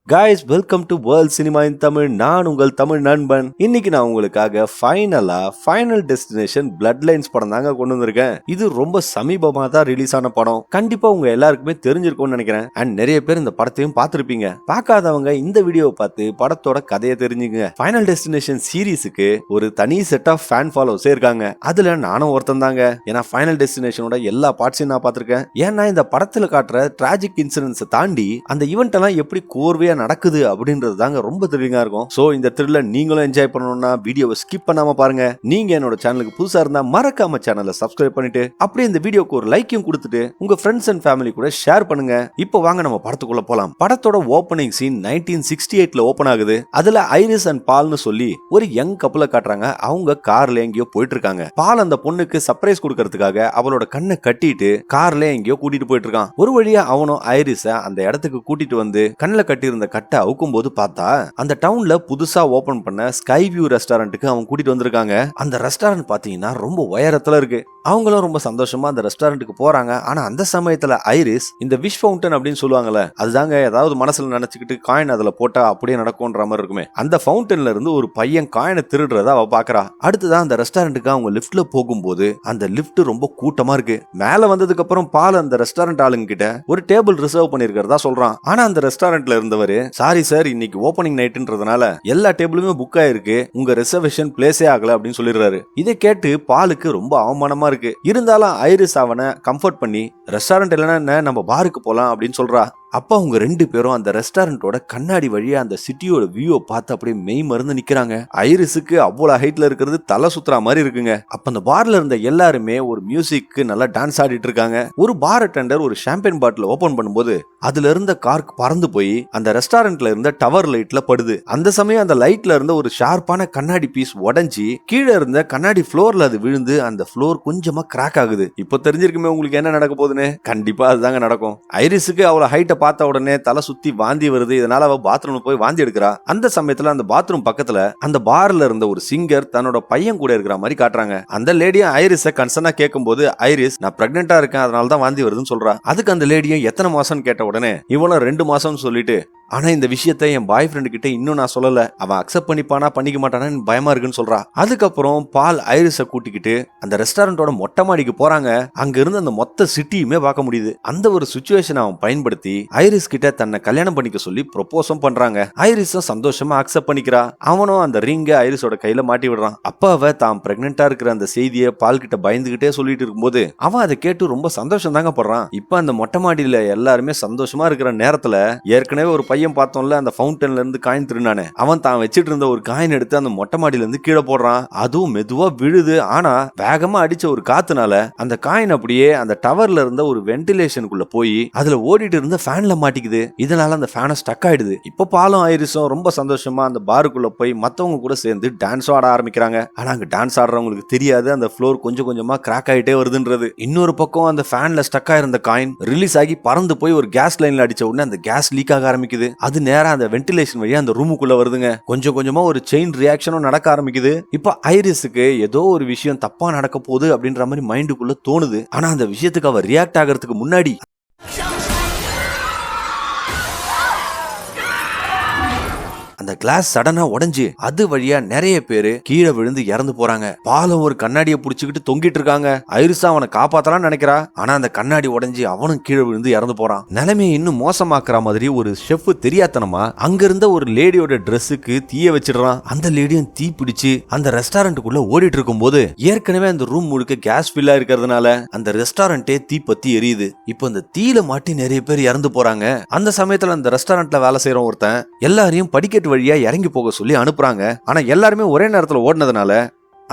Guys, welcome to World Cinema in Tamil. நான் உங்கள் தமிழ் நண்பன். இன்னைக்கு நான் உங்களுக்காக ஃபைனல் டெஸ்டினேஷன் பிளட் லைன்ஸ் படம் தாங்க கொண்டு வந்திருக்கேன். இது ரொம்ப சமீபமா தான் ரிலீஸ் ஆன படம். கண்டிப்பா உங்க எல்லாருக்குமே தெரிஞ்சிருக்கும்னு நினைக்கிறேன். அண்ட் நிறைய பேர் இந்த படத்தையும் பார்த்திருப்பீங்க. பார்க்காதவங்க இந்த வீடியோவை பார்த்து படத்தோட கதையை தெரிஞ்சுங்க. ஃபைனல் டெஸ்டினேஷன் சீரீஸுக்கு ஒரு தனி செட் ஆஃப் ஃபேன் ஃபாலோவர்ஸ் இருக்காங்க. அதுல நானும் ஒருத்தன் தாங்க. ஏன்னா ஃபைனல் டெஸ்டினேஷனோட எல்லா பார்ட்ஸையும் நான் பார்த்திருக்கேன். ஏன்னா இந்த படத்துல காட்டுற டிராஜிக் இன்சிடென்ட்ஸை தாண்டி அந்த ஈவெண்ட் எல்லாம் எப்படி கோர்வையா நடக்குது அப்படின்றது தாங்க ரொம்ப த்ரில்லிங்கா இருக்கும். சோ இந்த த்ரில்ல நீங்களும் என்ஜாய் பண்ணணும்னா வீடியோவை ஸ்கிப் பண்ணாம பாருங்க. நீங்க என்னோட சேனலுக்கு புதுசா இருந்தா மறக்காம சேனலை சப்ஸ்கிரைப் பண்ணிட்டு அப்படியே இந்த வீடியோக்கு ஒரு லைக்கையும் கொடுத்துட்டு உங்க ஃப்ரெண்ட்ஸ் அண்ட் ஃபேமிலி கூட ஷேர் பண்ணுங்க. இப்போ வாங்க நம்ம படத்துக்குள்ள போலாம். படத்தோட ஓப்பனிங் சீன் 1968ல ஓபன் ஆகுது. அதுல ஐரிஸ் அண்ட் பால்னு சொல்லி ஒரு யங் கப்பலை காட்டுறாங்க. அவங்க கார்ல எங்கேயோ போயிட்டு இருக்காங்க. பால் அந்த பொண்ணுக்கு சர்ப்ரைஸ் கொடுக்கறதுக்காக அவளோட கண்ணை கட்டிட்டு கார்ல எங்கேயோ கூட்டிட்டு போயிட்டு இருக்கான். ஒரு வழியா அவனும் ஐரிஸ அந்த இடத்துக்கு கூட்டிட்டு வந்து கண்ணில் கட்டி இருந்த கட்டை அவுக்கும் போது பார்த்தா அந்த டவுன்ல புதுசா ஓபன் பண்ண ஸ்கை வியூ ரெஸ்டாரண்ட்டுக்கு அவங்க கூட்டிட்டு வந்திருக்காங்க. அந்த ரெஸ்டாரண்ட் பாத்தீங்கன்னா ரொம்ப உயரத்துல இருக்கு. அவங்களும் ரொம்ப சந்தோஷமா அந்த ரெஸ்டாரண்ட்டுக்கு போறாங்க. ஆனா அந்த சமயத்துல ஐரிஸ் இந்த விஷ் ஃபவுண்டன் அப்படின்னு சொல்லுவாங்கல்ல, அதுதாங்க ஏதாவது மனசுல நினைச்சுக்கிட்டு காயின் அதுல போட்டா அப்படியே நடக்கும்ன்ற மாதிரி இருக்குமே, அந்த ஃபவுண்டன்ல இருந்து ஒரு பையன் காயினை திருடுறத அவ பாக்குறா. அடுத்துதான் அந்த ரெஸ்டாரண்ட்டுக்கு அவங்க லிப்ட்ல போகும்போது அந்த லிப்ட் ரொம்ப கூட்டமா இருக்கு. மேல வந்ததுக்கு அப்புறம் பால் அந்த ரெஸ்டாரண்ட் ஆளுங்க கிட்ட ஒரு டேபிள் ரிசர்வ் பண்ணிருக்கிறதா சொல்றான். ஆனா அந்த ரெஸ்டாரண்ட்ல இருந்தவரு, சாரி சார், இன்னைக்கு ஓபனிங் நைட்ன்றதுனால எல்லா டேபிளுமே புக் ஆயிருக்கு, உங்க ரிசர்வேஷன் பிளேஸே ஆகல அப்படின்னு சொல்லிடுறாரு. இதை கேட்டு பாலுக்கு ரொம்ப அவமானமா இருக்கு. இருந்தாலும் ஐரிஸ் அவனை கம்ஃபர்ட் பண்ணி ரெஸ்டாரண்ட் இல்லைன்னா என்ன, நம்ம பாருக்கு போலாம் அப்படின்னு சொல்றா. அப்ப அவங்க ரெண்டு பேரும் அந்த ரெஸ்டாரண்டோட கண்ணாடி வழியா அந்த சிட்டியோட வியூவை பார்த்து அப்படியே மெய் மறந்து நிக்கிறாங்க. ஐரிஸுக்கு அவ்வளவு ஹைட்ல இருக்கிறது தலை சுத்துற மாதிரி இருக்குங்க. அப்ப அந்த பார்ல இருந்த எல்லாருமே ஒரு மியூசிக்கு நல்லா டான்ஸ் ஆடிட்டு இருக்காங்க. ஒரு பார் அட்டெண்டர் ஒரு ஷாம்பெயின் பாட்டில் ஓபன் பண்ணும்போது அதுல இருந்த கார்க் பறந்து போய் அந்த ரெஸ்டாரண்ட்ல இருந்த டவர் லைட்ல படுது. அந்த சமயம் அந்த லைட்ல இருந்த ஒரு ஷார்ப்பான கண்ணாடி பீஸ் உடைஞ்சி கீழே இருந்த கண்ணாடி ஃப்ளோர்ல அது விழுந்து அந்த ஃப்ளோர் கொஞ்சமா கிராக் ஆகுது. இப்போ தெரிஞ்சிருக்குமே உங்களுக்கு என்ன நடக்க போகுதுன்னு. கண்டிப்பா அதுதாங்க நடக்கும். ஐரிஸுக்கு அவ்வளவு ஹைட்டை பார்த்த உடனே தலை சுத்தி வாந்தி வருது. இதனால அவ பாத்ரூம்ல போய் வாந்தி எடுக்கிறா. அந்த சமயத்துல அந்த பாத்ரூம் பக்கத்துல அந்த பார்ல இருந்த ஒரு சிங்கர் தன்னோட பையன் கூட இருக்கிற மாதிரி காட்டுறாங்க. அந்த லேடியும் ஐரிஸ கன்சர்னா கேட்கும் போது ஐரிஸ், நான் பிரெக்னெண்டா இருக்கேன், அதனால தான் வாந்தி வருதுன்னு சொல்றா. அதுக்கு அந்த லேடியும் எத்தனை மாசம் கேட்ட உடனே இவனும் 2 மாசம்னு சொல்லிட்டு, ஆனா இந்த விஷயத்தை என் பாய் ஃப்ரெண்டு கிட்ட இன்னும் நான் சொல்லல, அவன் அக்செப்ட் பண்ணிப்பானா பண்ணிக்க மாட்டானா பயமா இருக்குன்னு சொல்றா. அதுக்கப்புறம் பால் ஐரிஸ கூட்டிக்கிட்டு அந்த ரெஸ்டாரண்டோட மொட்டை மாடிக்கு போறாங்க. அங்க இருந்து அந்த மொத்த சிட்டியுமே பார்க்க முடியுது. அந்த ஒரு சிச்சுவேஷன் அவன் பயன்படுத்தி ஐரிஸ் கிட்ட தன்னை கல்யாணம் பண்ணிக்க சொல்லி ப்ரொபோஸும் பண்றாங்க. ஐரிஸும் சந்தோஷமா அக்செப்ட் பண்ணிக்கிறா. அவனும் அந்த ரிங்க ஐரிஸோட கையில மாட்டி விடுறான். அப்ப அவ தான் பிரெக்னெண்டா இருக்கிற அந்த செய்தியை பால் கிட்ட பயந்துகிட்டே சொல்லிட்டு இருக்கும்போது அவன் அதை கேட்டு ரொம்ப சந்தோஷம் தாங்க படுறான். இப்ப அந்த மொட்டை மாடியில எல்லாருமே சந்தோஷமா இருக்கிற நேரத்துல ஏற்கனவே ஒரு பையன் பார்த்தோம்ல, அந்த ஃபவுண்டன்ல இருந்து காயின் திருநானே, அவன் தான் வச்சிட்டு இருந்த ஒரு காயின் எடுத்து அந்த மொட்டை மாடியில இருந்து கீழே போடுறான். அதுவும் மெதுவா விழுது. ஆனா வேகமா அடிச்ச ஒரு காத்துனால அந்த காயின் அப்படியே அந்த டவர்ல இருந்த ஒரு வென்டிலேஷனுக்குள்ள போய் அதுல ஓடிட்டு இருந்த ஃபேன்ல மாட்டிக்குது. இதனால அந்த ஃபேனை ஸ்டக் ஆயிடுது. இப்ப பாலும் ஐரிஸும் ரொம்ப சந்தோஷமா அந்த பாருக்குள்ள போய் மத்தவங்க கூட சேர்ந்து டான்ஸ் ஆட ஆரம்பிக்கிறாங்க. ஆனா அங்க டான்ஸ் ஆடுறவங்களுக்கு தெரியாது அந்த ஃப்ளோர் கொஞ்சம் கொஞ்சமா கிராக் ஆயிட்டே வருதுன்றது. இன்னொரு பக்கம் அந்த ஃபேன்ல ஸ்டக் ஆயிருந்த காயின் ரிலீஸ் ஆகி பறந்து போய் ஒரு கேஸ் லைன்ல அடிச்ச உடனே அந்த கேஸ் லீக் ஆக ஆரம்பிக்குது. அது நேரா அந்த வென்டிலேஷன் வழியா அந்த ரூமுக்குள்ள வருதுங்க. கொஞ்சம் கொஞ்சமா ஒரு செயின் ரியாக்ஷனும் நடக்க ஆரம்பிக்குது. இப்ப ஐரிஸுக்கு ஏதோ ஒரு விஷயம் தப்பா நடக்க போகுது அப்படின்ற மாதிரி மைண்டுக்குள்ள தோணுது. ஆனா அந்த விஷயத்துக்கு அவ ரியாக்ட் ஆகிறதுக்கு முன்னாடி அந்த கிளாஸ் சடனா உடைஞ்சு அது வழியா நிறைய பேரு கீழே விழுந்து இறந்து போறாங்க. பாலம் ஒரு கண்ணாடியை புடிச்சுக்கிட்டு தொங்கிட்டு இருக்காங்க. ஐரிஸா அவனை காப்பாத்தலாம்னு நினைக்கிறா. ஆனா அந்த கண்ணாடி உடைஞ்சு அவனும் கீழே விழுந்து இறந்து போறான். நிலைமையை இன்னும் மோசமாக்குற மாதிரி ஒரு ஷெஃப் தெரியாதனமா அங்க இருந்த ஒரு லேடியோட ட்ரெஸ்ஸுக்கு தீய வச்சிடுறான். அந்த லேடியும் தீ பிடிச்சு அந்த ரெஸ்டாரண்ட்டுக்குள்ள ஓடிட்டு இருக்கும் போது ஏற்கனவே அந்த ரூம் முழுக்க கேஸ் ஃபில்லா இருக்கிறதுனால அந்த ரெஸ்டாரண்டே தீ பத்தி எரியுது. இப்போ அந்த தீயில மாட்டி நிறைய பேர் இறந்து போறாங்க. அந்த சமயத்துல அந்த ரெஸ்டாரண்ட்ல வேலை செய்யறோம் ஒருத்தன் எல்லாரையும் படிக்கட்டு வழியா இறங்கி போக சொல்லி அனுப்புறாங்க. ஆனா எல்லாருமே ஒரே நேரத்துல ஓடினதுனால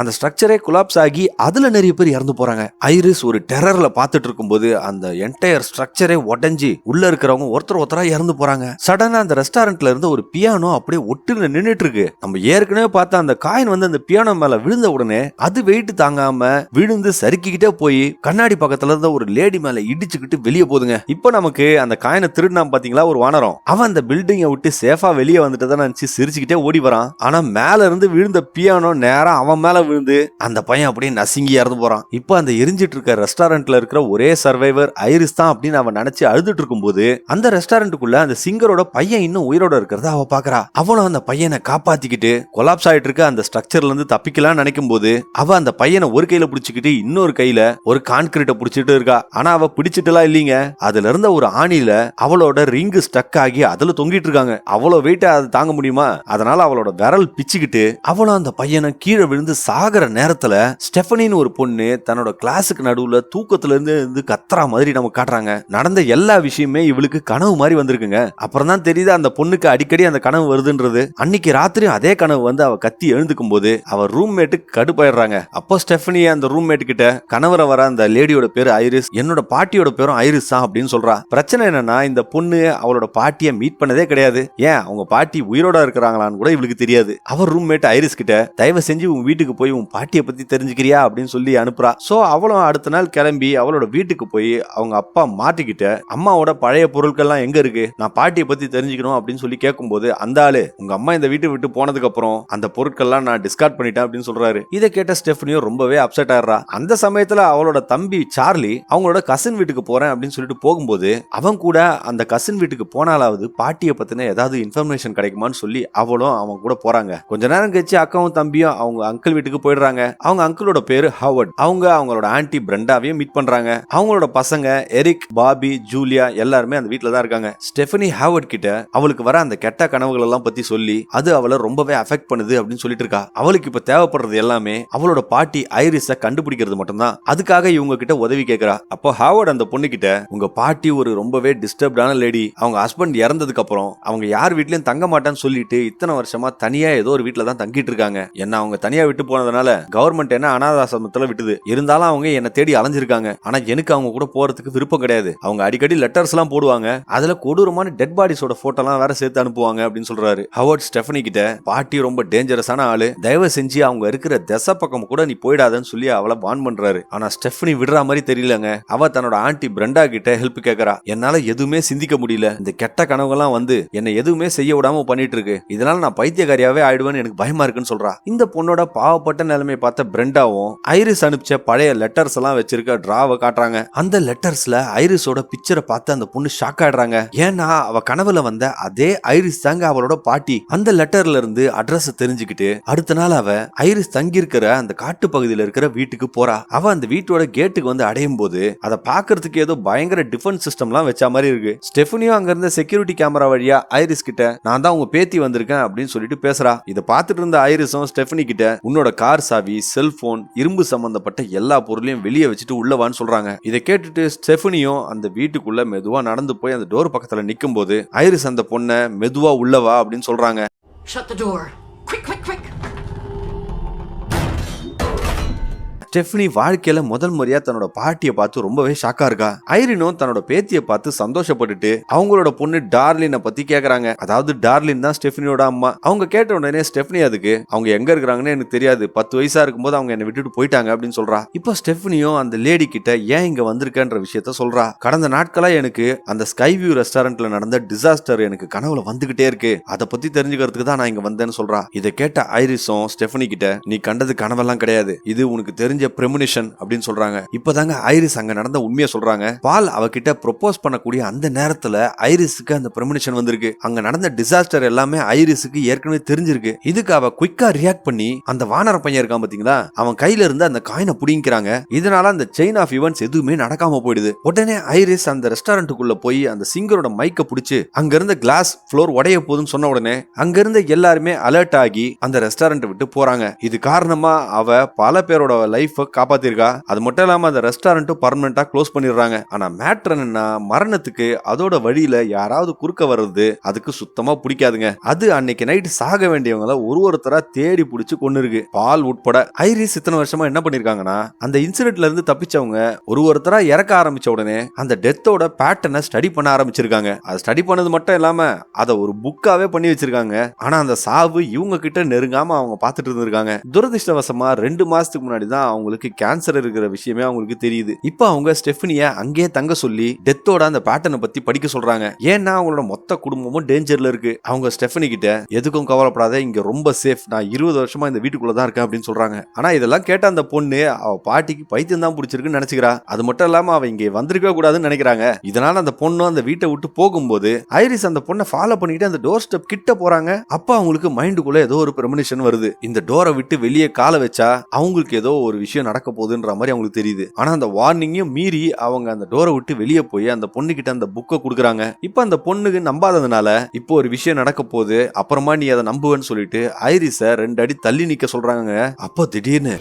அந்த ஸ்ட்ரக்சரே கொலாப்ஸ் ஆகி அதுல நிறைய பேர் இறந்து போறாங்க. ஐரிஸ் ஒரு டெரர்ல பாத்துட்டு இருக்கும்போது அந்த என்டையர் ஸ்ட்ரக்சரே உடைஞ்சி உள்ள இருக்கிறவங்க ஒருத்தரா இறந்து போறாங்க. சடனா அந்த ரெஸ்டாரண்ட்ல இருந்து ஒரு பியானோ அப்படியே ஒட்டுல நின்னுட்டு இருக்கு. நம்ம ஏற்கனவே பார்த்த அந்த காயின் வந்து அந்த பியானோ மேல விழுந்த உடனே அது வெயிட் தாங்காம விழுந்து சறுக்கிக்கிட்டே போய் கண்ணாடி பக்கத்துல இருந்த ஒரு லேடி மேல இடிச்சுக்கிட்டு வெளியே போதுங்க. இப்போ நமக்கு அந்த காயினை திருடினா பாத்தீங்களா ஒரு வானரம், அவன் அந்த பில்டிங்கை விட்டு சேஃபா வெளியே வந்துட்டு தான் நினைச்சு சிரிச்சுக்கிட்டே ஓடி வரான். ஆனா மேல இருந்து விழுந்த பியானோ நேரா அவன் மேல விழுந்து அந்த பையன் அப்படியே நசுங்கி இறந்து போறான். இப்ப அந்த எரிஞ்சிட்டு இருக்க ரெஸ்டாரண்ட்ல இருக்கிற ஒரே சர்வைவர் ஐரிஸ் தான் அப்படின்னு அவன் நினைச்சு அழுதுட்டு இருக்கும்போது அந்த ரெஸ்டாரண்ட்டுக்குள்ள அந்த சிங்கரோட பையன் இன்னும் உயிரோட இருக்கிறத அவ பாக்குறா. அவளும் அந்த பையனை காப்பாத்திக்கிட்டு கொலாப்ஸ் ஆயிட்டு இருக்க அந்த ஸ்ட்ரக்சர்ல இருந்து தப்பிக்கலாம் நினைக்கும் போது அவ அந்த பையனை ஒரு கையில பிடிச்சிக்கிட்டு இன்னொரு கையில ஒரு கான்கிரீட்டை பிடிச்சிட்டு இருக்கா. ஆனா அவ பிடிச்சிட்டுலாம் இல்லீங்க, அதுல இருந்த ஒரு ஆணியில அவளோட ரிங்கு ஸ்டக் ஆகி அதுல தொங்கிட்டு இருக்காங்க. அவ்வளவு வெயிட்ட அது தாங்க முடியுமா? அதனால அவளோட விரல் பிச்சுக்கிட்டு அவளும் அந்த பையனை கீழே விழுந்து சாகிற நேரத்துல ஸ்டெஃபனின்னு ஒரு பொண்ணு தன்னோட கிளாஸுக்கு நடுவுல தூக்கத்துல இருந்து கத்துறா மாதிரி நம்ம காட்டுறாங்க. நடந்த எல்லா விஷயமே இவளுக்கு கனவு மாதிரி வந்திருக்குங்க. அப்புறம் தான் தெரியுது அந்த பொண்ணுக்கு அடிக்கடி அந்த கனவு வருதுன்றது. அன்னைக்கு ராத்திரி அதே கனவு வந்து அவ கத்தி எழுந்துக்கும் போது அவ ரூம்மேட்டு கடுப்பாயிடுறாங்க. அப்போ ஸ்டெஃபனி அந்த ரூம்மேட் கிட்ட கணவரை வர அந்த லேடியோட பேரு ஐரிஸ், என்னோட பாட்டியோட பேரும் ஐரிஸ் தான் அப்படின்னு சொல்றா. பிரச்சனை என்னன்னா இந்த பொண்ணு அவளோட பாட்டியை மீட் பண்ணதே கிடையாது. ஏன் அவங்க பாட்டி உயிரோட இருக்கிறாங்களான்னு கூட இவளுக்கு தெரியாது. அவர் ரூம்மேட் ஐரிஸ் கிட்ட தயவு செஞ்சு உன் வீட்டுக்கு போய் உன் பாட்டியை பத்தி தெரிஞ்சுக்கிறியா அப்படின்னு சொல்லி அனுப்புறா. சோ அவளும் அடுத்த நாள் கிளம்பி அவளோட வீட்டுக்கு போய் அவங்க அப்பா மாட்டிக்கிட்ட அம்மாவோட பழைய பொருட்கள்லாம் எங்க இருக்கு, நான் பாட்டியை பத்தி தெரிஞ்சுக்கணும் அப்படின்னு சொல்லி கேட்கும்போது அந்த ஆளு உங்க அம்மா இந்த வீட்டை விட்டு போனதுக்கு அப்புறம் அந்த பொருட்கள்லாம் நான் டிஸ்கார்ட் பண்ணிட்டேன் அப்படின்னு சொல்றாரு. இதை கேட்ட ஸ்டெஃபனியோ ரொம்பவே அப்செட் ஆயிடுறா. அந்த சமயத்துல அவளோட தம்பி சார்லி அவங்களோட கசின் வீட்டுக்கு போறேன் அப்படின்னு சொல்லிட்டு போகும்போது அவன் கூட அந்த கசின் வீட்டுக்கு போனாலாவது பாட்டியை பத்தின ஏதாவது இன்ஃபர்மேஷன் கிடைக்குமான்னு சொல்லி அவளும் அவன் கூட போறாங்க. கொஞ்ச நேரம் கழிச்சு அக்காவும் தம்பியும் அவங்க அங்கிள் வீட்டுக்கு போயிடுறாங்க. அவங்க அங்கிளோட பேரு ஹாவர்ட். அவங்களோட ஆன்டி பிரெண்டாவையும் மீட் பண்றாங்க. அவங்களோட பசங்க எரிக், பாபி, ஜூலியா எல்லாருமே அந்த வீட்டுல தான் இருக்காங்க. ஸ்டெஃபனி ஹாவர்ட் கிட்ட அவளுக்கு வர அந்த கெட்ட கனவுகள் எல்லாம் பத்தி சொல்லி அது அவளை ரொம்பவே அஃபெக்ட் பண்ணுது அப்படின்னு சொல்லிட்டு இருக்கா. அவளுக்கு இப்ப தேவைப்படுறது எல்லாமே அவளோட பாட்டி ஐரிஸ கண்டுபிடிக்கிறது மட்டும்தான். அதுக்காக இவங்க கிட்ட உதவி கேட்கிறா. அப்போ ஹாவர்ட் அந்த பொண்ணு கிட்ட உங்க பாட்டி ஒரு ரொம்பவே டிஸ்டர்ப்டான லேடி, அவங்க ஹஸ்பண்ட் இறந்ததுக்கு அப்புறம் அவங்க யார் வீட்லயும் தங்க மாட்டான்னு சொல்லிட்டு இத்தனை வருஷமா தனியா ஏதோ ஒரு வீட்டுல தான் தங்கிட்டு இருக்காங்க. என்ன அவங்க தனியா விட்டு போனதுனால கவர்மெண்ட் என்ன அனாதாசிரமத்துல விட்டுது. இருந்தாலும் அவங்க என்ன தேடி அலைஞ்சிருக்காங்க. ஆனா எனக்கு அவங்க கூட போறதுக்கு விருப்பம் கிடையாது. அவங்க அடிக்கடி லெட்டர்ஸ் எல்லாம் போடுவாங்க. அதுல கொடூரமான டெட் பாடிஸோட போட்டோ எல்லாம் வேற சேர்த்து அனுப்புவாங்க அப்படின்னு சொல்றாரு. ஹாவர்ட் ஸ்டெஃபனி கிட்ட பாட்டி ரொம்ப டேஞ்சரஸான ஆளு, தயவு செஞ்சு அவங்க இருக்கிற திசை பக்கம் கூட நீ போயிடாதன்னு சொல்லி அவளை வான் பண்றாரு. ஆனா ஸ்டெஃபனி விடுற மாதிரி தெரியலங்க. அவ தன்னோட ஆன்டி பிரெண்டா கிட்ட ஹெல்ப் கேட்கறா. என்னால எதுவுமே சிந்திக்க முடியல, இந்த கெட்ட கனவுகள்லாம் வந்து என்ன எதுவுமே செய்ய விடாம பண்ணிட்டு இருக்கு. இதனால நான் பைத்தியக்காரியாவே ஆயிடுவேன்னு எனக்கு பயமா இருக்குன்னு சொல்றா. இந்த பொண்ணோட பாவப்பட்ட நிலைமையை பார்த்த பிரெண்டாவும் ஐரிஸ் அனுப்பிச்ச பழைய லெட்டர்ஸ் எல்லாம் வச்சிருக்க டிராவை காட்டுறாங்க. அந்த லெட்டர்ஸ்ல ஐரிஸோட பிக்சரை பார்த்து அந்த பொண்ணு ஷாக் ஆயிடுறாங்க. ஏன்னா அவ கனவுல வந்த அதே ஐரிஸ் தாங்க அவளோட பாட்டி. அந்த லெட்டர்ல இருந்து அட்ரஸ் தெரிஞ்சுக்கிட்டு அடுத்த நாள் அவ ஐரிஸ் தங்கி இருக்கிற அந்த காட்டு பகுதியில இருக்கிற வீட்டுக்கு போறா. அவ அந்த வீட்டோட கேட்டுக்கு வந்து அடையும் போது அதை பாக்குறதுக்கு ஏதோ பயங்கர டிஃபென்ஸ் சிஸ்டம்லாம் வச்ச மாதிரி இருக்கு. ஸ்டெஃபனியோ அங்க இருந்த செக்யூரிட்டி கேமரா வழியா ஐரிஸ் கிட்ட நான் தான் உங்க பேத்தி வந்திருக்கேன் அப்படின்னு சொல்லிட்டு பேசுறா. இதை பார்த்துட்டு இருந்த ஐரிஸும் ஸ்டெஃபனி கிட்ட உன்னோட கார் சாவி, செல்போன், இரும்பு சம்பந்தப்பட்ட எல்லா பொருளையும் வெளியே வச்சுட்டு உள்ளவான்னு சொல்றாங்க. இதை கேட்டுட்டு ஸ்டெஃபனியும் அந்த வீட்டுக்குள்ள மெதுவா நடந்து போய் அந்த டோர் பக்கத்துல நிக்கும் போது ஐரிஸ் அந்த பொண்ணை மெதுவா உள்ளவா அப்படின்னு சொல்றாங்க. Shut the door. Quick, quick, quick. Stephanie வாழ்க்கையில முதல் முறையா தன்னோட பாட்டியை பார்த்து ரொம்பவே ஷாக்கா இருக்கா. ஐரினும் தன்னோட பேத்தியை பார்த்து சந்தோஷப்பட்டுட்டு அவங்களோட பொண்ணு டார்லினை பத்தி கேக்குறாங்க. அதாவது டார்லின் தான் ஸ்டெஃபனியோட அம்மா. அவங்க கேட்ட உடனே ஸ்டெஃபனி அதுக்கு அவங்க எங்க இருக்கிறாங்கன்னு எனக்கு தெரியாது, 10 வயசா இருக்கும்போது அவங்க என்னை விட்டுட்டு போயிட்டாங்க அப்படின்னு சொல்றா. இப்போ ஸ்டெஃபனியும் அந்த லேடி கிட்ட ஏன் இங்க வந்திருக்கன்ற விஷயத்த சொல்றா. கடந்த நாட்களா எனக்கு அந்த ஸ்கை வியூ ரெஸ்டாரண்ட்ல நடந்த டிசாஸ்டர் எனக்கு கனவுல வந்துகிட்டே இருக்கு, அதை பத்தி தெரிஞ்சுக்கிறதுக்கு தான் நான் இங்க வந்தேன்னு சொல்றா. இதை கேட்ட ஐரிஸும் ஸ்டெஃபனி கிட்ட நீ கண்டது கனவெல்லாம் கிடையாது, இது உனக்கு தெரிஞ்ச பிரமோனிஷன் அப்படின்னு சொல்றாங்க. இப்பதாங்க ஐரிஸ் அங்க நடந்த உண்மையை சொல்றாங்க. பால் அவகிட்ட ப்ரொபோஸ் பண்ணக்கூடிய அந்த நேரத்துல ஐரிஸுக்கு அந்த பிரமோனிஷன் வந்திருக்கு. அங்க நடந்த டிசாஸ்டர் எல்லாமே ஐரிஸுக்கு ஏற்கனவே தெரிஞ்சிருக்கு. இதுக்கு அவ குயிக்கா ரியாக்ட் பண்ணி அந்த வானர பையன் இருக்கான் பாத்தீங்களா, அவன் கையில இருந்து அந்த காயினை புடிங்கிறாங்க. இதனால அந்த செயின் ஆஃப் ஈவென்ட்ஸ் எதுவுமே நடக்காம போயிடுது. உடனே ஐரிஸ் அந்த ரெஸ்டாரண்ட்டுக்குள்ள போய் அந்த சிங்கரோட மைக்க புடிச்சு அங்க இருந்த கிளாஸ் ஃப்ளோர் உடைய போதுன்னு சொன்ன உடனே அங்க இருந்த எல்லாருமே அலர்ட் ஆகி அந்த ரெஸ்டாரண்ட் விட்டு போறாங்க. இது காரணமா அவ பல பேரோட லைஃப் காப்பாத்திருக்கா. அது மட்டும் இல்லாம அந்த ரெஸ்டாரண்ட்டும் பர்மனண்டா க்ளோஸ் பண்ணிடுறாங்க. ஆனா மேட்டர் என்னன்னா மரணத்துக்கு அதோட வழியில யாராவது குறுக்க வர்றது அதுக்கு சுத்தமா பிடிக்காதுங்க. அது அன்னைக்கு நைட் சாக வேண்டியவங்கள ஒருத்தரா தேடி பிடிச்சு கொண்டு இருக்கு, பால் உட்பட. ஐரிஸ் இத்தனை வருஷமா என்ன பண்ணிருக்காங்கன்னா அந்த இன்சிடென்ட்ல இருந்து தப்பிச்சவங்க ஒருத்தரா இறக்க ஆரம்பிச்ச உடனே அந்த டெத்தோட பேட்டர்னை ஸ்டடி பண்ண ஆரம்பிச்சிருக்காங்க. அது ஸ்டடி பண்ணது மட்டும் இல்லாம அதை ஒரு புக்காவே பண்ணி வச்சிருக்காங்க. ஆனா அந்த சாவு இவங்க கிட்ட நெருங்காம அவங்க பார்த்துட்டு இருந்திருக்காங்க. துரதிருஷ்டவசமா 2 மாசத்துக்கு முன்னாடி தான் அவங்க அவங்களுக்கு கேன்சர் இருக்கிற விஷயமே அவங்களுக்கு தெரியுது. இப்ப அவங்க ஸ்டெஃபனிய அங்கேயே தங்க சொல்லி டெத்தோட அந்த பேட்டர்னை பத்தி படிக்க சொல்றாங்க. ஏன்னா அவங்களோட மொத்த குடும்பமும் டேஞ்சர்ல இருக்கு. அவங்க ஸ்டெஃபனி கிட்ட எதுக்கும் கவலைப்படாத, இங்க ரொம்ப சேஃப், நான் 20 வருஷமா இந்த வீட்டுக்குள்ளதான் இருக்கேன் அப்படின்னு சொல்றாங்க. ஆனா இதெல்லாம் கேட்ட அந்த பொண்ணு அவ பாட்டிக்கு பைத்தியம் தான் பிடிச்சிருக்குன்னு நினைச்சுக்கிறா. அது மட்டும் இல்லாம அவ இங்க வந்திருக்க கூடாதுன்னு நினைக்கிறாங்க. இதனால அந்த பொண்ணு அந்த வீட்டை விட்டு போகும்போது ஐரிஸ் அந்த பொண்ணை ஃபாலோ பண்ணிட்டு அந்த டோர் ஸ்டெப் கிட்ட போறாங்க. அப்ப அவங்களுக்கு மைண்டுக்குள்ள ஏதோ ஒரு பிரமனிஷன் வருது. இந்த டோரை விட்டு வெளியே காலை வச்சா அவங்களுக்கு ஏதோ ஒரு விஷயம் நடக்க போகுதுன்ற மாதிரி அவங்களுக்கு தெரியுது. ஆனா அந்த வார்னிங்கையும் மீறி அவங்க அந்த டோரை விட்டு வெளியே போய் அந்த பொண்ணு கிட்ட அந்த புக்கை கொடுக்குறாங்க. இப்ப அந்த பொண்ணுக்கு நம்பாததுனால இப்போ ஒரு விஷயம் நடக்க போகுது, அப்புறமா நீ அதை நம்புவேன்னு சொல்லிட்டு ஐரிஸ 2 அடி தள்ளி நிக்க சொல்றாங்க. அப்போ திடீர்னு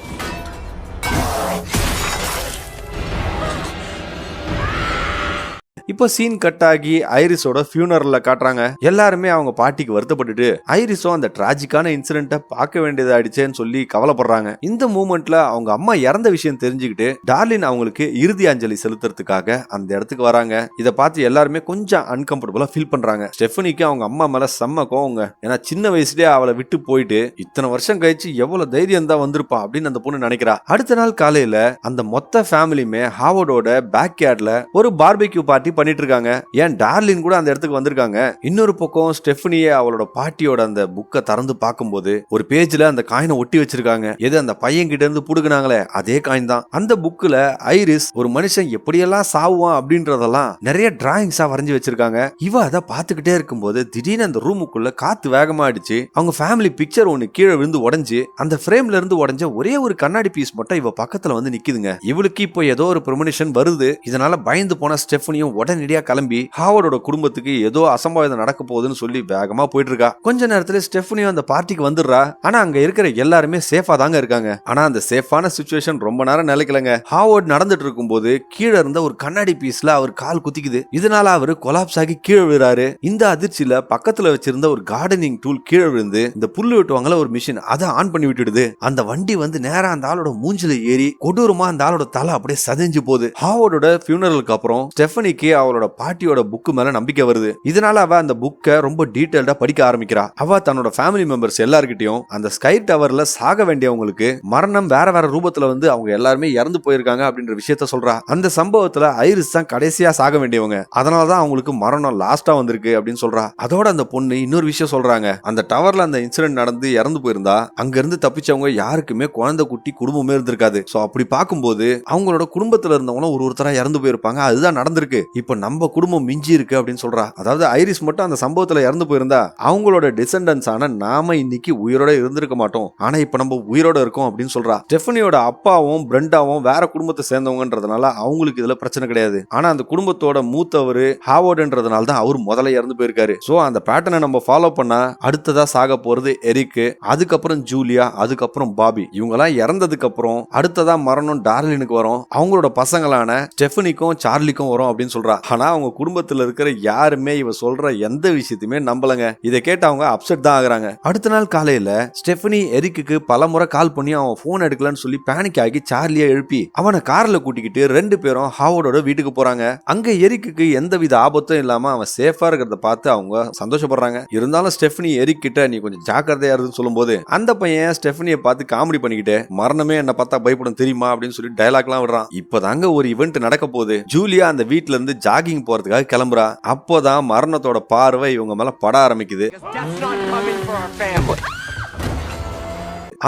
இப்போ சீன் கட் ஆகி ஐரிஸோட ஃபியூனரல்ல காட்டுறாங்க. எல்லாருமே அவங்க பாட்டிக்கு வருத்தப்பட்டுட்டு ஐரிஸும் அந்த டிராஜிக்கான இன்சிடென்ட்டை பார்க்க வேண்டியதாயிடுச்சேன்னு சொல்லி கவலைப்படுறாங்க. இந்த மூமெண்ட்ல அவங்க அம்மா இறந்த விஷயம் தெரிஞ்சுக்கிட்டு டார்லின் அவங்களுக்கு இறுதி அஞ்சலி செலுத்துறதுக்காக அந்த இடத்துக்கு வராங்க. இதை பார்த்து எல்லாருமே கொஞ்சம் அன்கம்ஃபர்டபுளா ஃபீல் பண்றாங்க. ஸ்டெஃபனிக்கு அவங்க அம்மா மேல செம்ம கோவங்க. ஏன்னா சின்ன வயசுலயே அவளை விட்டு போயிட்டு இத்தனை வருஷம் கழிச்சு எவ்வளவு தைரியம் தான் வந்திருப்பா அப்படின்னு அந்த பொண்ணு நினைக்கிறா. அடுத்த நாள் காலையில அந்த மொத்த ஃபேமிலியுமே ஹாவர்டோட பேக் யார்ட்ல ஒரு பார்பிக்யூ பார்ட்டி பண்ணிட்டு இருக்காங்க. ஏன் டார்லின் கூட அந்த இடத்துக்கு வந்திருக்காங்க. இன்னொரு பக்கம் ஸ்டெஃபனியே அவளோட பாட்டியோட அந்த புக்கை திறந்து பார்க்கும்போது ஒரு பேஜ்ல அந்த காயினை ஒட்டி வச்சிருக்காங்க. எது அந்த பையன் கிட்ட இருந்து புடுங்கினாங்களே அதே காயின் தான். அந்த புக்ல ஐரிஸ் ஒரு மனுஷன் எப்படியெல்லாம் சாவுவான் அப்படின்றதெல்லாம் நிறைய டிராயிங்ஸா வரைஞ்சு வச்சிருக்காங்க. இவ அதை பார்த்துக்கிட்டே இருக்கும்போது திடீர்னு அந்த ரூமுக்குள்ள காத்து வேகமா அடிச்சு அவங்க ஃபேமிலி பிக்சர் ஒன்னு கீழே விழுந்து உடைஞ்சு அந்த ஃப்ரேம்ல இருந்து உடைஞ்ச ஒரே ஒரு கண்ணாடி பீஸ் மட்டும் இவ பக்கத்துல வந்து நிக்குதுங்க. இவளுக்கு இப்போ ஏதோ ஒரு ப்ரெமனிஷன் வருது. இதனால பயந்து போன ஸ்டெஃபனியும் உடனடியா கிளம்பி ஹாவர்டோட குடும்பத்துக்கு ஏதோ அசம்பாவிதம் நடக்க போகுதுன்னு சொல்லி வேகமா போயிட்டு இருக்கா. கொஞ்ச நேரத்துல ஸ்டெஃபனியும் அந்த பார்ட்டிக்கு வந்துடுறா. ஆனா அங்க இருக்கிற எல்லாருமே சேஃபா தாங்க இருக்காங்க. ஆனா அந்த சேஃபான சிச்சுவேஷன் ரொம்ப நேரம் நிலைக்கலங்க. ஹாவர்ட் நடந்துட்டு இருக்கும் போது கீழே இருந்த ஒரு கண்ணாடி பீஸ்ல அவர் கால் குத்திக்குது. இதனால அவரு கொலாப்ஸ் ஆகி கீழே விழுறாரு. இந்த அதிர்ச்சியில பக்கத்துல வச்சிருந்த ஒரு கார்டனிங் டூல் கீழே விழுந்து இந்த புல்லு வெட்டுவாங்கள ஒரு மிஷின் அதை ஆன் பண்ணி விட்டுடுது. அந்த வண்டி வந்து நேரா அந்த ஆளோட மூஞ்சில ஏறி கொடூரமா அந்த ஆளோட தலை அப்படியே சதைஞ்சு போகுது. ஹாவர்டோட ஃபியூனரலுக்கு அப்புறம் ஸ்டெஃபனிக்கு அவளோட பாட்டியோட புக்கு மேல நம்பிக்கை வருது. இதனால அவ அந்த புக்கை ரொம்ப டீடைல்டா படிக்க ஆரம்பிக்கிறா. அவ தன்னோட ஃபேமிலி மெம்பர்ஸ் எல்லார்கிட்டயும் அந்த ஸ்கை டவர்ல சாக வேண்டியவங்களுக்கு மரணம் வேற வேற ரூபத்துல வந்து அவங்க எல்லாருமே இறந்து போயிருக்காங்க அப்படின்ற விஷயத்த சொல்றா. அந்த சம்பவத்துல ஐரிஸ் தான் கடைசியா சாக வேண்டியவங்க. அதனாலதான் அவங்களுக்கு மரணம் லாஸ்டா வந்திருக்கு அப்படின்னு சொல்றா. அதோட அந்த பொண்ணு இன்னொரு விஷயம் சொல்றாங்க. அந்த டவர்ல அந்த இன்சிடென்ட் நடந்து இறந்து போயிருந்தா அங்க இருந்து தப்பிச்சவங்க யாருக்குமே குழந்தை குட்டி குடும்பமே இருந்திருக்காது. சோ அப்படி பார்க்கும்போது அவங்களோட குடும்பத்துல இருந்தவங்களும் ஒருத்தரா இறந்து போயிருப்பாங்க. அதுதான் நடந்திருக்கு. இப்ப நம்ம குடும்பம் மிஞ்சி இருக்கு அப்படின்னு சொல்றா. அதாவது ஐரிஸ் மட்டும் அந்த சம்பவத்துல இறந்து போயிருந்தா அவங்களோட டிசெண்டன்ஸ் ஆன நாம இன்னைக்கு உயிரோட இருந்திருக்க மாட்டோம். ஆனா இப்ப நம்ம உயிரோட இருக்கோம் அப்படின்னு சொல்றா. ஸ்டெஃபனியோட அப்பாவும் பிரெண்டாவும் வேற குடும்பத்தை சேர்ந்தவங்கன்றதுனால அவங்களுக்கு இதுல பிரச்சனை கிடையாது. ஆனா அந்த குடும்பத்தோட மூத்தவர் ஹாவர்ட்ன்றதுனால தான் அவர் முதல்ல இறந்து போயிருக்காரு. சோ அந்த பேட்டர்னை நம்ம ஃபாலோ பண்ணா அடுத்ததா சாக போறது எரிக், அதுக்கப்புறம் ஜூலியா, அதுக்கப்புறம் பாபி. இவங்க எல்லாம் இறந்ததுக்கு அப்புறம் அடுத்ததா மரணம் டார்லினுக்கு வரும். அவங்களோட பசங்களான ஸ்டெஃபனிக்கும் சார்லிக்கும் வரும் அப்படின்னு சொல்றா. ஆனா அவங்க குடும்பத்துல இருக்கிற யாருமே இவ சொல்ற எந்த விஷயத்தையுமே நம்பலங்க. இதை கேட்டு அவங்க அப்செட் தான் ஆகுறாங்க. அடுத்த நாள் காலையில ஸ்டெஃபனி எரிக்கு பலமுறை கால் பண்ணி அவன் போன் எடுக்கலன்னு சொல்லி பேனிக் ஆகி சார்லியை எழுப்பி அவனை கார்ல கூட்டிக்கிட்டு 2 பேரும் ஹாவர்டோட வீட்டுக்கு போறாங்க. அங்க எரிக்கு எந்தவித ஆபத்தும் இல்லாம அவன் சேஃபா இருக்கிறத பார்த்து அவங்க சந்தோஷப்படுறாங்க. இருந்தாலும் ஸ்டெஃபனி எரிக் கிட்ட நீ கொஞ்சம் ஜாக்கிரதையா இருக்குன்னு சொல்லும் போது அந்த பையன் ஸ்டெஃபனியை பார்த்து காமெடி பண்ணிக்கிட்டு மரணமே என்ன பார்த்தா பயப்படும் தெரியுமா அப்படின்னு சொல்லி டயலாக் எல்லாம் விடுறான். இப்பதாங்க ஒரு இவெண்ட் நடக்க போகுது. ஜூலியா அந்த வீட்டுல இருந்து ஜாகிங் போறதுக்காக கிளம்புறா. அப்போதான் மரணத்தோட பார்வை இவங்க மேல பட ஆரம்பிக்குது.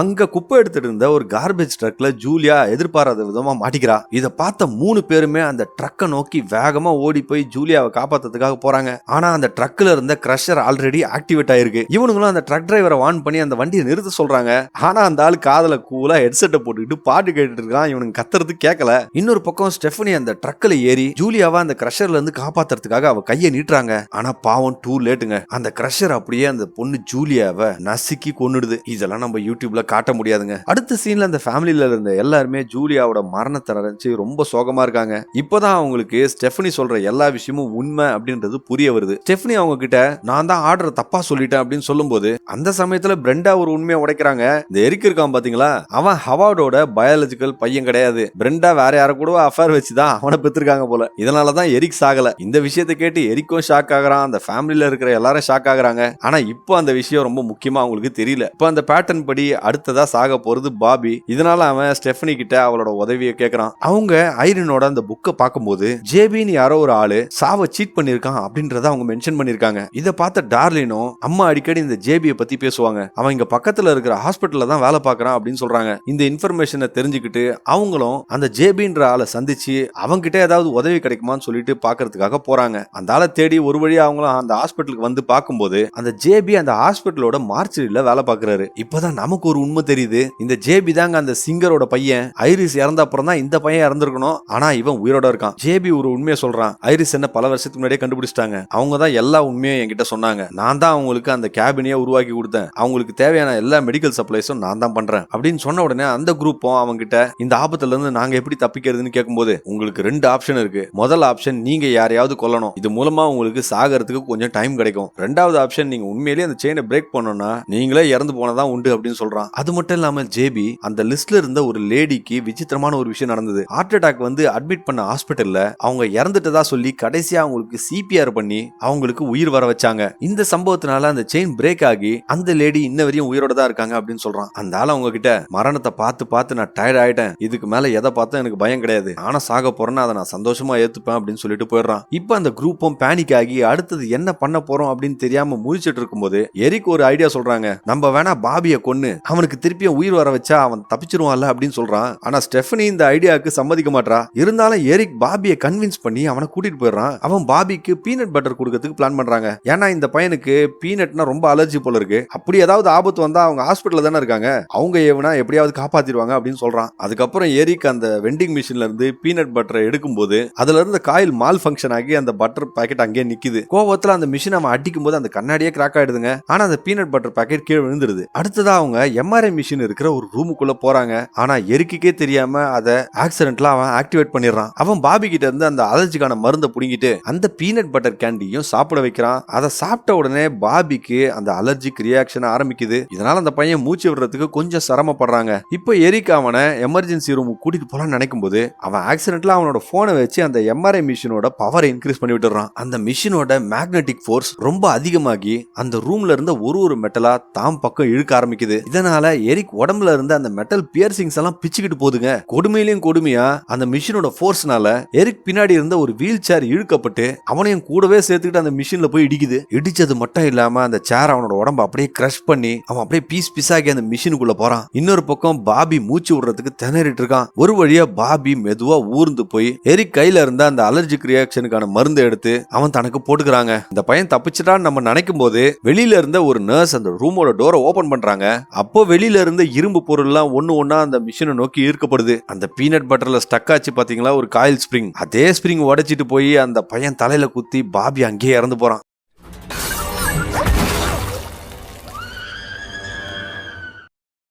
அங்க குப்பை எடுத்துட்டு இருந்த ஒரு கார்பேஜ் ட்ரக்ல ஜூலியா எதிர்பாராத விதமா மாட்டிக்கிறா. இத பார்த்த 3 பேருமே அந்த ட்ரக்கை நோக்கி வேகமா ஓடி போய் ஜூலியாவை காப்பாத்துறதுக்காக போறாங்க. ஆனா அந்த ட்ரக்ல இருந்த கிரஷர் ஆல்ரெடி ஆக்டிவேட் ஆயிருக்கு. இவனுங்களும் அந்த ட்ரக் டிரைவரை வார்ன் பண்ணி அந்த வண்டியை நிறுத்த சொல்றாங்க. ஆனா அந்த ஆள் காதல கூலா ஹெட்செட்டை போட்டுக்கிட்டு பாட்டு கேட்டுட்டு இருக்கான். இவனுக்கு கத்துறது கேட்கல. இன்னொரு பக்கம் ஸ்டெஃபனி அந்த ட்ரக்ல ஏறி ஜூலியாவை அந்த கிரஷர்ல இருந்து காப்பாத்துறதுக்காக அவ கையை நீட்டுறாங்க. ஆனா பாவம் டூ லேட்டுங்க. அந்த கிரஷர் அப்படியே அந்த பொண்ணு ஜூலியாவை நசுக்கி கொன்னுடுது. இதெல்லாம் நம்ம யூடியூப்ல காட்ட முடியாதுங்க. அடுத்த சீன்ல அந்த ஃபேமிலில இருந்த எல்லாருமே ஜூலியாவோட மரணத்தை நினைச்சு ரொம்ப சோகமா இருக்காங்க. இப்பதான் அவங்களுக்கு ஸ்டெஃபனி சொல்ற எல்லா விஷயமும் உண்மை அப்படின்றது புரிய வருது. ஸ்டெஃபனி அவங்க கிட்ட நான் தான் ஆர்டர் தப்பா சொல்லிட்டேன் அப்படின்னு சொல்லும்போது அந்த சமயத்துல பிரெண்டா ஒரு உண்மையை உடைக்கிறாங்க. இந்த எரிக் இருக்கான் பாத்தீங்களா, அவன் ஹவார்டோட பயாலஜிக்கல் பையன் கிடையாது. பிரெண்டா வேற யார கூட அஃபேர் வச்சுதான் அவனை பெற்றிருக்காங்க போல. இதனாலதான் எரிக் சாகல. இந்த விஷயத்தை கேட்டு எரிக்கும் ஷாக் ஆகுறான். அந்த ஃபேமிலில இருக்கிற எல்லாரும் ஷாக் ஆகுறாங்க. ஆனா இப்போ அந்த விஷயம் ரொம்ப முக்கியமா அவங்களுக்கு தெரியல. இப்போ அந்த பேட்டர்ன் படி அடுத்ததா சாக போறது பாபி. இதனால அவன் ஸ்டெஃபனி கிட்ட அவளோட உதவியை கேக்குறான். அவங்க ஐரினோட அந்த புக்கை பார்க்கும்போது ஜேபின்னு யாரோ ஒரு ஆளு சாவ சீட் பண்ணிருக்கான் அப்படின்றத அவங்க மென்ஷன் பண்ணிருக்காங்க. இதை பார்த்த டார்லினும் அம்மா அடிக்கடி இந்த ஜேபியை பத்தி பேசுவாங்க. அவன் இங்க பக்கத்துல இருக்கிற ஹாஸ்பிட்டல்ல தான் வேலை பார்க்கறான் அப்படின்னு சொல்றாங்க. இந்த இன்ஃபர்மேஷனை தெரிஞ்சுக்கிட்டு அவங்களும் அந்த ஜேபின்ற ஆளை சந்திச்சு அவங்க கிட்ட ஏதாவது உதவி கிடைக்குமான்னு சொல்லிட்டு பாக்குறதுக்காக போறாங்க. அந்த ஆளை தேடி ஒரு வழியா அவங்களும் அந்த ஹாஸ்பிட்டலுக்கு வந்து பார்க்கும்போது அந்த ஜேபி அந்த ஹாஸ்பிட்டலோட மார்ச்சரியில வேலை பார்க்கறாரு. இப்பதான் நமக்கு ஒரு உண்மை தெரியுது. இந்த ஜேபி தாங்க அந்த சிங்கரோட பையன். ஐரிஸ் இறந்த அப்புறம் தான் இந்த பையன் இறந்திருக்கணும். ஆனா இவன் உயிரோட இருக்கான். ஜேபி ஒரு உண்மையை சொல்றான். ஐரிஸ் என்ன பல வருஷத்துக்கு முன்னாடியே கண்டுபிடிச்சிட்டாங்க. அவங்க தான் எல்லா உண்மையும் என்கிட்ட சொன்னாங்க. நான் தான் அவங்களுக்கு அந்த கேபினையே உருவாக்கி கொடுத்தேன். அவங்களுக்கு தேவையான எல்லா மெடிக்கல் சப்ளைஸும் நான் தான் பண்றேன் அப்படின்னு சொன்ன உடனே அந்த குரூப்பும் அவங்க கிட்ட இந்த ஆபத்துல இருந்து நாங்க எப்படி தப்பிக்கிறதுன்னு கேட்கும்போது உங்களுக்கு 2 ஆப்ஷன் இருக்கு. முதல் ஆப்ஷன் நீங்க யாரையாவது கொல்லணும். இது மூலமா உங்களுக்கு சாகிறதுக்கு கொஞ்சம் டைம் கிடைக்கும். ரெண்டாவது ஆப்ஷன் நீங்க உண்மையிலேயே அந்த செயினை பிரேக் பண்ணணும்னா நீங்களே இறந்து போனதான் உண்டு அப்படின்னு சொல்றான். அது மட்டும் இல்லாம ஜேபி அந்த லிஸ்ட்ல இருந்த ஒரு லேடிக்கு விசித்திரமான ஒரு விஷயம் நடந்தது. ஹார்ட் அட்டாக் வந்து அட்மிட் பண்ண ஹாஸ்பிட்டல்ல அவங்க இறந்துட்டதா சொல்லி கடைசியா அவங்களுக்கு சிபிஆர் பண்ணி அவங்களுக்கு உயிர் வர வச்சாங்க. இந்த சம்பவத்தினால அந்த செயின் பிரேக் ஆகி அந்த லேடி இன்ன வரையும் உயிரோட தான் இருக்காங்க அப்படின்னு சொல்றான். அந்த ஆள் அவங்க கிட்ட மரணத்தை பார்த்து பார்த்து நான் டயர்ட் ஆயிட்டேன். இதுக்கு மேல எதை பார்த்தா எனக்கு பயம் கிடையாது. ஆனா சாக போறேன்னா அதை நான் சந்தோஷமா ஏத்துப்பேன் அப்படின்னு சொல்லிட்டு போயிடுறான். இப்ப அந்த குரூப்பும் பேனிக் ஆகி அடுத்தது என்ன பண்ண போறோம் அப்படின்னு தெரியாம முழிச்சிட்டு இருக்கும்போது எரிக் ஒரு ஐடியா சொல்றாங்க. நம்ம வேணா பாபியை கொன்னு அவனுக்கு திருப்பியும் உயிர் வர வச்சா அவன் தப்பிச்சிருவான்ல அப்படின்னு சொல்றான். ஆனா ஸ்டெஃபனி இந்த ஐடியாவுக்கு சம்மதிக்க மாட்டா. இருந்தாலும் எரிக் பாபியை கன்வின்ஸ் பண்ணி அவனை கூட்டிட்டு போயிடுறான். அவன் பாபிக்கு பீனட் பட்டர் கொடுக்கறதுக்கு பிளான் பண்றாங்க. ஏன்னா இந்த பையனுக்கு பீனட்னா ரொம்ப அலர்ஜி போல இருக்கு. அப்படி ஏதாவது ஆபத்து வந்தா அவங்க ஹாஸ்பிட்டல்ல தானே இருக்காங்க. அவங்க ஏவனா எப்படியாவது காப்பாத்திடுவாங்க அப்படின்னு சொல்றான். அதுக்கப்புறம் எரிக் அந்த வெண்டிங் மிஷின்ல இருந்து பீனட் பட்டரை எடுக்கும்போது அதுல இருந்து காயில் மால் ஃபங்க்ஷன் ஆகி அந்த பட்டர் பாக்கெட் அங்கேயே நிக்குது. கோவத்துல அந்த மிஷின் அவன் அடிக்கும் போது அந்த கண்ணாடியே கிராக் ஆயிடுதுங்க. ஆனா அந்த பீனட் பட்டர் பாக்கெட் கீழே விழுந்துருது. அடுத்ததா அவங்க எம்ஆர்ஐ மிஷின் இருக்கிற ஒரு ரூமுக்குள்ள போறாங்க. ஆனா எரிக்கே தெரியாம அதை ஆக்சிடென்ட்ல அவன் ஆக்டிவேட் பண்ணிடுறான். அவன் பாபி கிட்ட இருந்து அந்த அலர்ஜிக்கான மருந்தை புடிங்கிட்டு அந்த பீனட் பட்டர் கேண்டியும் சாப்பிட வைக்கிறான். அதை சாப்பிட்ட உடனே பாபிக்கு அந்த அலர்ஜிக் ரியாக்ஷன் ஆரம்பிக்குது. இதனால அந்த பையன் மூச்சு விடுறதுக்கு கொஞ்சம் சிரமப்படுறாங்க. இப்ப எரிக் அவனை எமர்ஜென்சி ரூமுக்கு கூட்டிட்டு போலான்னு நினைக்கும் போது அவன் ஆக்சிடென்ட்ல அவனோட போனை வச்சு அந்த எம்ஆர்ஐ மிஷினோட பவரை இன்க்ரீஸ் பண்ணி விட்டுறான். அந்த மிஷினோட மேக்னெட்டிக் ஃபோர்ஸ் ரொம்ப அதிகமாகி அந்த ரூம்ல இருந்த ஒரு மெட்டலா தாம் பக்கம் இழுக்க ஆரம்பிக்குது. இதனால எரிக் உடம்புல இருந்த அந்த மெட்டல் பியர்சிங்ஸ் எல்லாம் பிச்சுக்கிட்டு போகுதுங்க. கொடுமையிலும் கொடுமையா அந்த மிஷினோட ஃபோர்ஸ்னால எரிக் பின்னாடி இருந்த ஒரு வீல் சேர் இழுக்கப்பட்டு அவனையும் கூடவே சேர்த்துக்கிட்டு அந்த மிஷின்ல போய் இடிக்குது. இடிச்சது மட்டும் இல்லாம அந்த சேர் அவனோட உடம்பு அப்படியே கிரஷ் பண்ணி அவன் அப்படியே பீஸ் ஆகி அந்த மிஷினுக்குள்ள போறான். இன்னொரு பக்கம் பாபி மூச்சு விடுறதுக்கு திணறிட்டு இருக்கான். ஒரு வழியா பாபி மெதுவா ஊர்ந்து போய் எரிக் கையில இருந்த அந்த அலர்ஜிக் ரியாக்ஷனுக்கான மருந்து எடுத்து அவன் தனக்கு போட்டுக்கிறாங்க. இந்த பையன் தப்பிச்சிட்டான்னு நம்ம நினைக்கும் போது வெளியில இருந்த ஒரு நர்ஸ் அந்த ரூமோட டோரை ஓபன் பண்றாங்க. அப்போ வெளியில இருந்த இரும்பு பொருள் எல்லாம் ஒண்ணா அந்த மிஷினை நோக்கி ஈர்க்கப்படுது. அந்த பீனட் பட்டர்ல ஸ்டக் ஆச்சு பாத்தீங்களா ஒரு காயில் ஸ்பிரிங். அதே ஸ்பிரிங் உடைச்சிட்டு போய் அந்த பையன் தலையில குத்தி பாபி அங்கேயே இறந்து போறான்.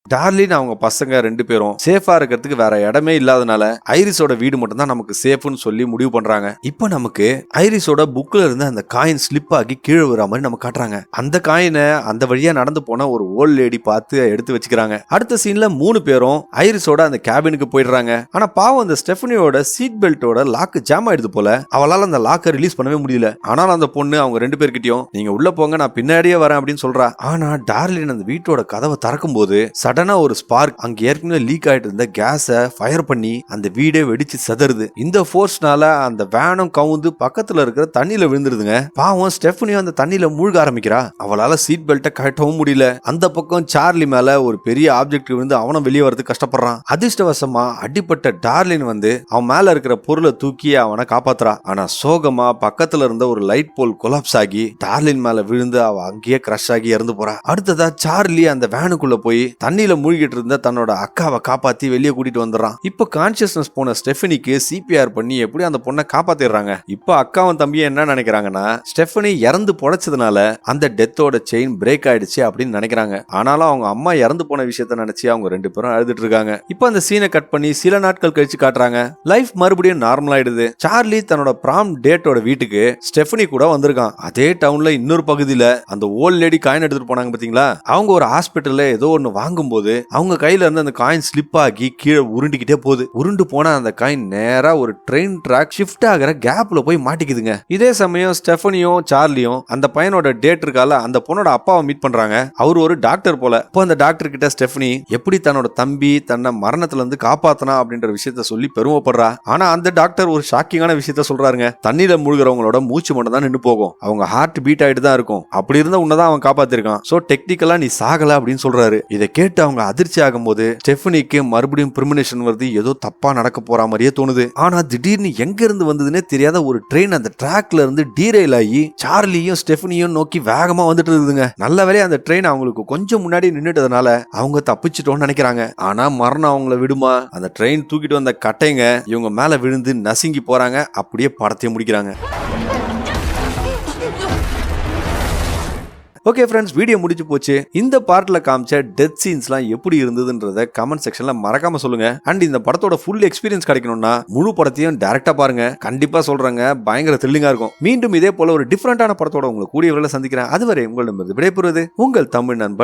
டார்லின் அவங்க பசங்க 2 பேரும் சேஃபா இருக்கிறதுக்கு வேற இடமே இல்லாதனால ஐரிஸோட வீடு மட்டும் தான் நமக்கு சேஃப்னு சொல்லி முடிவு பண்றாங்க. இப்போ நமக்கு ஐரிஸோட புக்ல இருந்து அந்த காயின் ஸ்லிப் ஆகி கீழே வர மாதிரி நம்ம காட்டுறாங்க. அந்த காயினை அந்த வழியா நடந்து போன ஒரு ஓல்ட் லேடி பார்த்து எடுத்து வச்சுக்கிறாங்க. அடுத்த சீன்ல 3 பேரும் ஐரிஸோட அந்த கேபினுக்கு போயிடுறாங்க. ஆனா பாவம் அந்த ஸ்டெஃபனியோட சீட் பெல்ட்டோட லாக் ஜாம் ஆயிடுது போல. அவளால அந்த லாக்கை ரிலீஸ் பண்ணவே முடியல. ஆனாலும் அந்த பொண்ணு அவங்க 2 பேர்கிட்டயும் நீங்க உள்ள போங்க நான் பின்னாடியே வரேன் அப்படின்னு சொல்றா. ஆனா டார்லின் அந்த வீட்டோட கதவை திறக்கும் போது சடனா ஒரு ஸ்பார்க் அங்க ஏற்கனவே லீக் ஆயிட்டு இருந்த கேஸை ஃபயர் பண்ணி அந்த வீடே வெடிச்சு சதறுது. இந்த ஃபோர்ஸ்னால அந்த வேனும் கவுந்து பக்கத்துல இருக்கிற தண்ணியில விழுந்துருதுங்க. பாவம் ஸ்டெஃபனியும் அந்த தண்ணியில மூழ்க ஆரம்பிக்கிறா. அவளால சீட் பெல்ட்டை கட்டவும் முடியல. அந்த பக்கம் சார்லி மேல ஒரு பெரிய ஆப்ஜெக்ட் விழுந்து அவனும் வெளியே வரது கஷ்டப்படுறான். அதிர்ஷ்டவசமா அடிப்பட்ட டார்லின் வந்து அவன் மேல இருக்கிற பொருளை தூக்கி அவனை காப்பாத்துறா. ஆனா சோகமா பக்கத்துல இருந்த ஒரு லைட் போல் கொலாப்ஸ் ஆகி டார்லின் மேல விழுந்து அவ அங்கேயே கிரஷ் ஆகி இறந்து போறா. அடுத்ததா சார்லி அந்த வேனுக்குள்ள போய் தண்ணியில மூழ்கிட்டு இருந்த தன்னோட அக்காவை காப்பாத்தி வெளியே கூட்டிட்டு வந்துடுறான். இப்ப கான்சியஸ்னஸ் போன ஸ்டெஃபனிக்கு சிபிஆர் பண்ணி எப்படி அந்த பொண்ணை காப்பாத்திடுறாங்க. இப்ப அக்காவும் தம்பியும் என்ன நினைக்கிறாங்கன்னா ஸ்டெஃபனி இறந்து பொழைச்சதுனால அந்த டெத்தோட செயின் பிரேக் ஆயிடுச்சு அப்படின்னு நினைக்கிறாங்க. ஆனாலும் அவங்க அம்மா இறந்து போன விஷயத்த நினைச்சு அவங்க 2 பேரும் அழுதுட்டு இருக்காங்க. இப்ப அந்த சீனை கட் பண்ணி சில நாட்கள் கழிச்சு காட்டுறாங்க. லைஃப் மறுபடியும் நார்மல் ஆயிடுது. சார்லி தன்னோட பிராம் டேட்டோட வீட்டுக்கு ஸ்டெஃபனி கூட வந்திருக்கான். அதே டவுன்ல இன்னொரு பகுதியில அந்த ஓல்ட் லேடி காயின் எடுத்துட்டு போனாங்க பாத்தீங்களா. அவங்க ஒரு ஹாஸ்பிட்டல்ல ஏதோ ஒன்னு வாங்கும் போது அவங்க கையில இருந்து அந்த காயின் ஸ்லிப் ஆகி கீழே உருண்டிக்கிட்டே போகுது. உருண்டு போனா அந்த காயின் நேரா ஒரு ட்ரெயின் ட்ராக் ஷிஃப்ட் ஆகிற கேப்ல போய் மாட்டிக்குதுங்க. இதே சமயம் ஸ்டெஃபனியும் சார்லியும் அந்த பையனோட டேட் இருக்கால அந்த பொண்ணோட அப்பாவை மீட் பண்றாங்க. அவர் ஒரு டாக்டர் போல. இப்போ அந்த டாக்டர் கிட்ட ஸ்டெஃபனி எப்படி தன்னோட தம்பி தன்னை மரணத்துல இருந்து காப்பாத்தனா அப்படின்ற விஷயத்த சொல்லி பெருமைப்படுறா. ஆனா அந்த டாக்டர் ஒரு ஷாக்கிங்கான விஷயத்த சொல்றாருங்க. தண்ணியில மூழ்கிறவங்களோட மூச்சு மட்டும் தான் நின்று போகும், அவங்க ஹார்ட் பீட் ஆயிட்டு தான் இருக்கும், அப்படி இருந்தா உன்னதான் அவன் காப்பாத்திருக்கான், சோ டெக்னிக்கலா நீ சாகல அப்படின்னு சொல்றாரு. இதை கேட்டு அவங்க அதிர்ச்சி ஆகும் போது ஸ்டெஃபனிக்கு மறுபடியும் பிரிமினேஷன் வருது, ஏதோ தப்பா நடக்க போற மாதிரியே தோணுது. ஆனா திடீர்னு எங்க இருந்து வந்ததுன்னே தெரியாத ஒரு ட்ரெயின் அந்த ட்ராக்ல இருந்து டீரெயில் ஆகி சார்லியும் ஸ்டெஃபனியும் நோக்கி வேகமா வந்துட்டு இருக்குதுங்க. நல்ல வேளையா அந்த ட்ரெயின் அவங்களுக்கு கொஞ்சம் முன்னாடி நின்னுட்டதுனால அவங்க தப்பிச்சிட்டோம்னு நினைக்கிறாங்க. ஆனா மரணம் அவங்கள விடுமா? அந்த ட்ரெயின் தூக்கிட்டு வந்த கட்டைங்க இவங்க மேல விழுந்து நசுங்கி போறாங்க. அப்படியே படத்தையும் முடிக்கிறாங்க. ஓகே ஃப்ரெண்ட்ஸ், வீடியோ முடிஞ்சு போச்சு. இந்த பார்ட்ல காமிச்ச டெத் சீன்ஸ்லாம் எப்படி இருந்ததுன்றத கமெண்ட் செக்ஷன்ல மறக்காம சொல்லுங்க. அண்ட் இந்த படத்தோட ஃபுல் எக்ஸ்பீரியன்ஸ் கிடைக்கணும்னா முழு படத்தையும் டைரக்டா பாருங்க. கண்டிப்பா சொல்றேங்க, பயங்கர த்ரில்லிங்கா இருக்கும். மீண்டும் இதே போல ஒரு டிஃபரெண்டான படத்தோட உங்களை கூடிய விரைவில் சந்திக்கிறேன். அதுவரை உங்களிடம் விடைபெறுவது உங்கள் தமிழ் நண்பன்.